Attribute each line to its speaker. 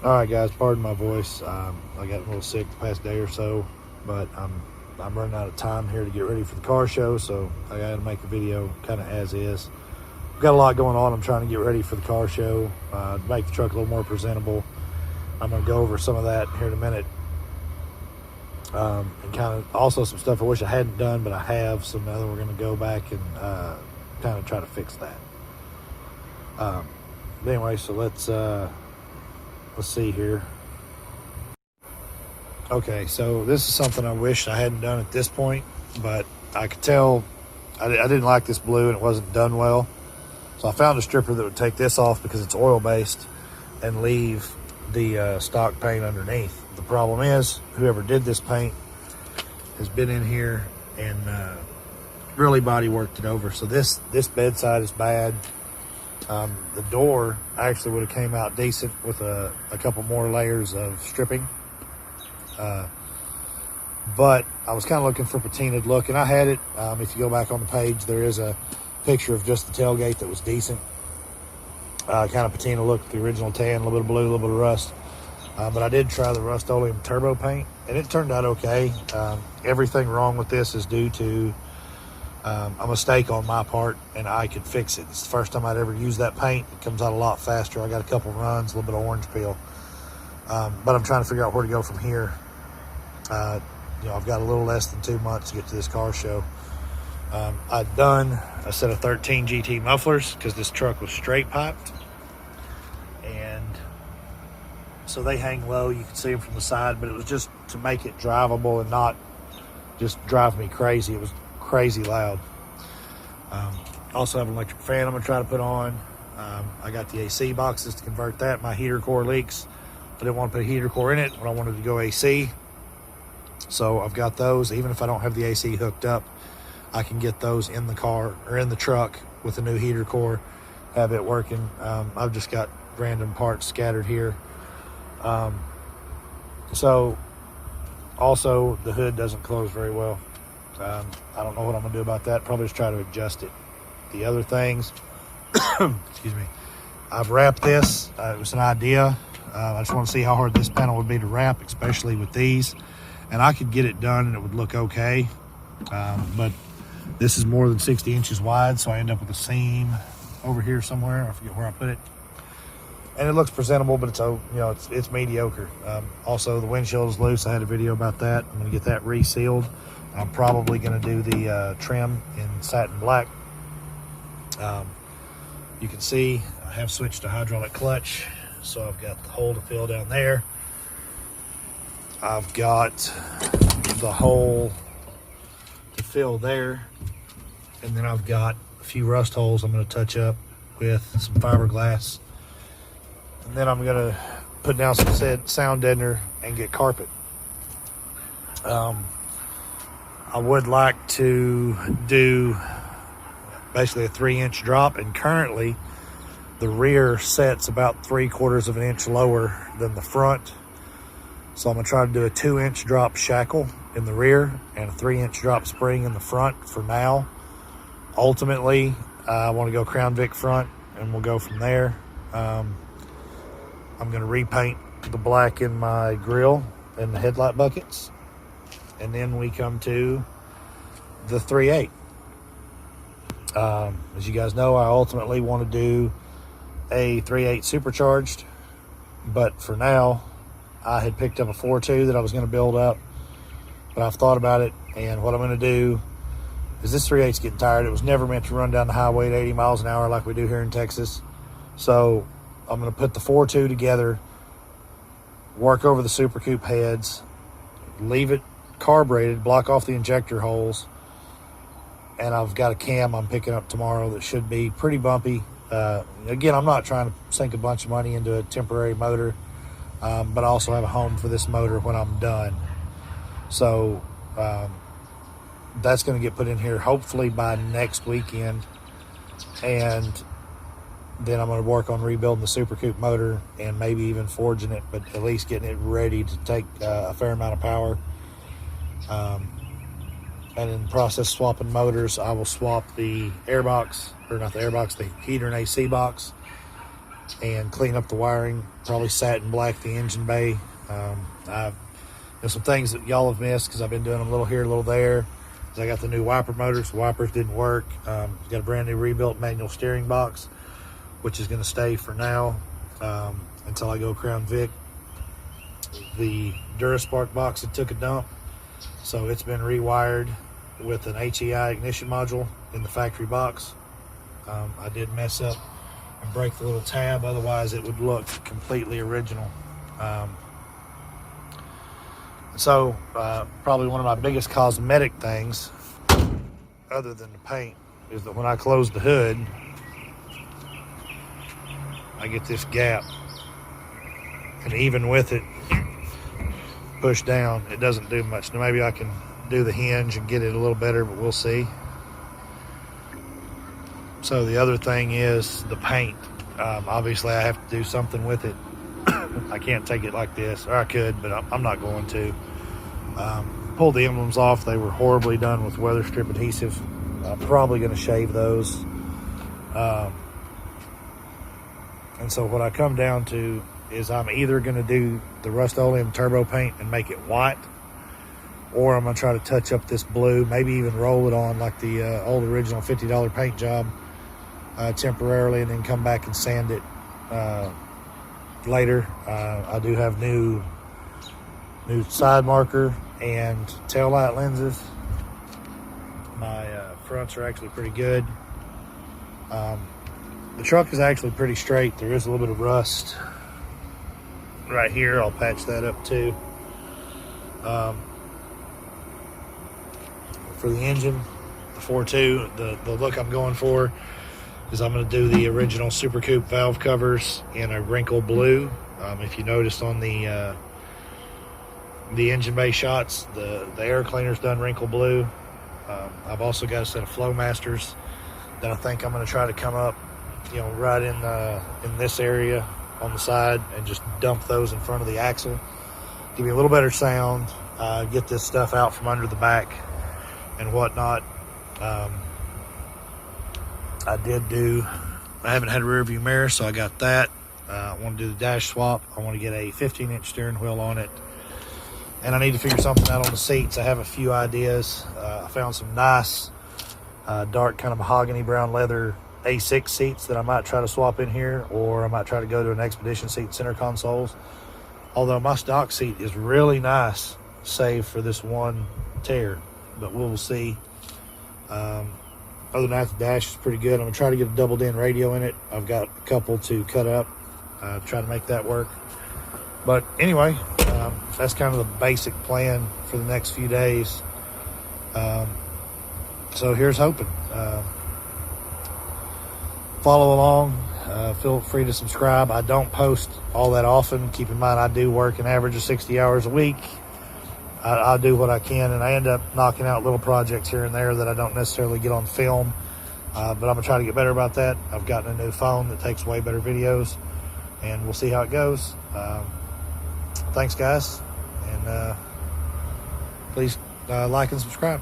Speaker 1: All right, guys, pardon my voice. I got a little sick the past day or so, but I'm running out of time here to get ready for the car show, so I got to make a video kind of as is. I've got a lot going on. I'm trying to get ready for the car show, make the truck a little more presentable. I'm going to go over some of that here in a minute, and kind of also some stuff I wish I hadn't done, but I have. So now we're going to go back and kind of try to fix that. But anyway, so let's see here. Okay, so this is something I wish I hadn't done at this point, but I could tell I didn't like this blue and it wasn't done well. So I found a stripper that would take this off because it's oil-based and leave the stock paint underneath. The problem is, whoever did this paint has been in here and really body worked it over. So this bedside is bad. The door actually would have came out decent with a couple more layers of stripping. But I was kind of looking for a patinaed look, and I had it. If you go back on the page, there is a picture of just the tailgate that was decent. Kind of patina look, the original tan, a little bit of blue, a little bit of rust. But I did try the Rust-Oleum turbo paint, and it turned out okay. Everything wrong with this is due to a mistake on my part, and I could fix it. It's the first time I'd ever used that paint. It comes out a lot faster. I got a couple runs, a little bit of orange peel. But I'm trying to figure out where to go from here. I've got a little less than 2 months to get to this car show. I'd done a set of 13 GT mufflers because this truck was straight piped. And so they hang low. You can see them from the side, but it was just to make it drivable and not just drive me crazy. It was crazy loud. Also have an electric fan I'm gonna try to put on. I got the AC boxes to convert that. My heater core leaks. I didn't want to put a heater core in it when I wanted to go AC. So I've got those. Even if I don't have the AC hooked up, I can get those in the car or in the truck with a new heater core, have it working. I've just got random parts scattered here. So also the hood doesn't close very well. I don't know what I'm gonna do about that. Probably just try to adjust it. The other things, excuse me, I've wrapped this. It was an idea. I just want to see how hard this panel would be to wrap, especially with these. And I could get it done and it would look okay. But this is more than 60 inches wide, so I end up with a seam over here somewhere. I forget where I put it. And it looks presentable, but it's mediocre. Also, the windshield is loose. I had a video about that. I'm going to get that resealed. I'm probably going to do the trim in satin black. You can see I have switched to hydraulic clutch, so I've got the hole to fill down there. I've got the hole to fill there, and then I've got a few rust holes I'm going to touch up with some fiberglass. And then I'm going to put down some sound deadener and get carpet. I would like to do basically a 3-inch drop, and currently the rear sets about 3/4 of an inch lower than the front. So I'm gonna try to do a 2-inch drop shackle in the rear and a 3-inch drop spring in the front for now. Ultimately, I want to go Crown Vic front, and we'll go from there. I'm gonna repaint the black in my grill and the headlight buckets. And then we come to the 3.8. As you guys know, I ultimately want to do a 3.8 supercharged, but for now, I had picked up a 4.2 that I was going to build up, but I've thought about it, and what I'm going to do is this 3.8's getting tired. It was never meant to run down the highway at 80 miles an hour like we do here in Texas. So I'm going to put the 4.2 together, work over the Super Coupe heads, leave it carbureted, block off the injector holes, and I've got a cam I'm picking up tomorrow that should be pretty bumpy. Again, I'm not trying to sink a bunch of money into a temporary motor, but I also have a home for this motor when I'm done. So that's going to get put in here hopefully by next weekend, and then I'm going to work on rebuilding the Super Coupe motor and maybe even forging it, but at least getting it ready to take a fair amount of power. And in the process of swapping motors, I will swap the airbox, or not the airbox, the heater and AC box, and clean up the wiring. Probably satin black the engine bay. There's some things that y'all have missed because I've been doing them a little here, a little there. I got the new wiper motors. The wipers didn't work. Got a brand new rebuilt manual steering box, which is going to stay for now until I go Crown Vic. The Duraspark box had took a dump, so it's been rewired with an HEI ignition module in the factory box. I did mess up and break the little tab, otherwise it would look completely original. So probably one of my biggest cosmetic things, other than the paint, is that when I close the hood, I get this gap, and even with it pushed down, it doesn't do much. Now maybe I can do the hinge and get it a little better, but we'll see. So the other thing is the paint. Obviously I have to do something with it. I can't take it like this, or I could, but I'm not going to. Pulled the emblems off. They were horribly done with weather strip adhesive. I'm probably going to shave those. And so what I come down to is I'm either going to do the Rust-Oleum turbo paint and make it white, or I'm going to try to touch up this blue, maybe even roll it on like the old original $50 paint job temporarily, and then come back and sand it later. I do have new side marker and tail light lenses. My fronts are actually pretty good. The truck is actually pretty straight. There is a little bit of rust right here. I'll patch that up too. For the engine, the 4.2, the look I'm going for is I'm going to do the original Super Coupe valve covers in a wrinkle blue. If you noticed on the engine bay shots, the air cleaner's done wrinkle blue. I've also got a set of Flowmasters that I think I'm going to try to come up, right in this area on the side and just dump those in front of the axle. Give you a little better sound, get this stuff out from under the back and whatnot. I haven't had a rear view mirror, so I got that. I want to do the dash swap. I want to get a 15-inch steering wheel on it. And I need to figure something out on the seats. I have a few ideas. I found some nice dark kind of mahogany brown leather A6 seats that I might try to swap in here, or I might try to go to an Expedition seat center consoles. Although my stock seat is really nice, save for this one tear, but we'll see. Other than that, the dash is pretty good. I'm gonna try to get a double din radio in it. I've got a couple to cut up, try to make that work. But anyway, that's kind of the basic plan for the next few days. So here's hoping. Follow along. Feel free to subscribe. I don't post all that often. Keep in mind, I do work an average of 60 hours a week. I'll do what I can, and I end up knocking out little projects here and there that I don't necessarily get on film. But I'm going to try to get better about that. I've gotten a new phone that takes way better videos, and we'll see how it goes. Thanks, guys, and please like and subscribe.